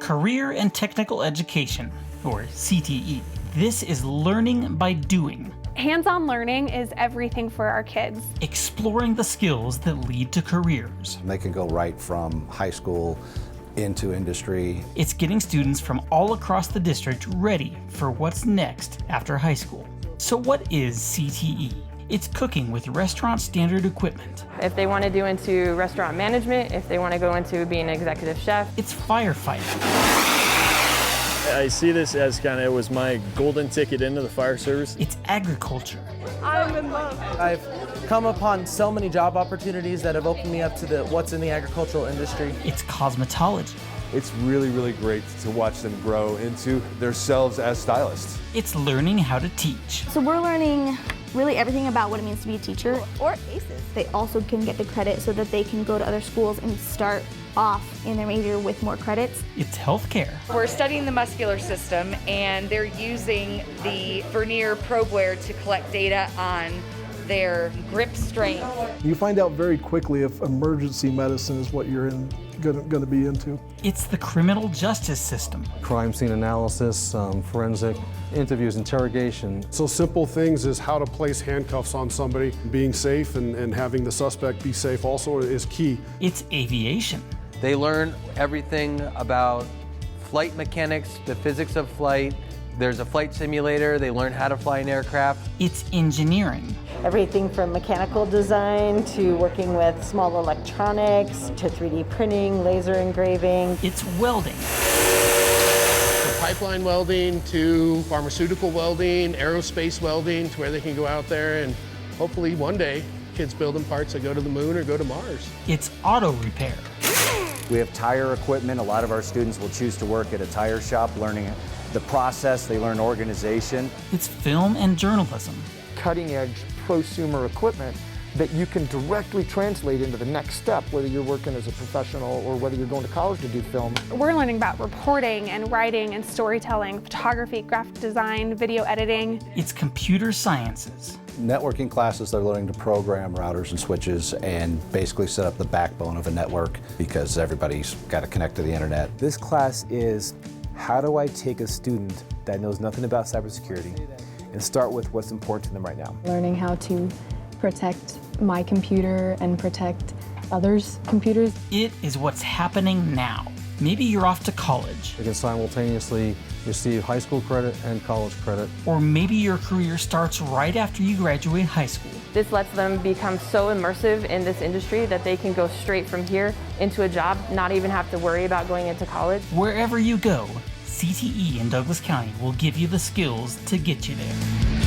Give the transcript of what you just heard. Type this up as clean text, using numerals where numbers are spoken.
Career and Technical Education, or CTE. This is learning by doing. Hands-on learning is everything for our kids. Exploring the skills that lead to careers. They can go right from high school into industry. It's getting students from all across the district ready for what's next after high school. So what is CTE? It's cooking with restaurant standard equipment. If they want to do into restaurant management, if they want to go into being an executive chef. It's firefighting. I see this as it was my golden ticket into the fire service. It's agriculture. I'm in love. I've come upon so many job opportunities that have opened me up to what's in the agricultural industry. It's cosmetology. It's really, really great to watch them grow into themselves as stylists. It's learning how to teach. So we're learning really everything about what it means to be a teacher. Or ACES. They also can get the credit so that they can go to other schools and start off in their major with more credits. It's healthcare. We're studying the muscular system, and they're using the Vernier probeware to collect data on their grip strength. You find out very quickly if emergency medicine is what you're going to be into. It's the criminal justice system. Crime scene analysis, forensic interviews, interrogation. So simple things as how to place handcuffs on somebody. Being safe and having the suspect be safe also is key. It's aviation. They learn everything about flight mechanics, the physics of flight. There's a flight simulator. They learn how to fly an aircraft. It's engineering. Everything from mechanical design to working with small electronics to 3D printing, laser engraving. It's welding. From pipeline welding to pharmaceutical welding, aerospace welding, to where they can go out there and hopefully one day kids building parts that go to the moon or go to Mars. It's auto repair. We have tire equipment. A lot of our students will choose to work at a tire shop, learning the process. They learn organization. It's film and journalism. Cutting-edge prosumer equipment that you can directly translate into the next step, whether you're working as a professional or whether you're going to college to do film. We're learning about reporting and writing and storytelling, photography, graphic design, video editing. It's computer sciences. Networking classes, they're learning to program routers and switches and basically set up the backbone of a network because everybody's got to connect to the internet. This class is how do I take a student that knows nothing about cybersecurity and start with what's important to them right now. Learning how to protect my computer and protect others' computers. It is what's happening now. Maybe you're off to college. You can simultaneously receive high school credit and college credit. Or maybe your career starts right after you graduate high school. This lets them become so immersive in this industry that they can go straight from here into a job, not even have to worry about going into college. Wherever you go, CTE in Douglas County will give you the skills to get you there.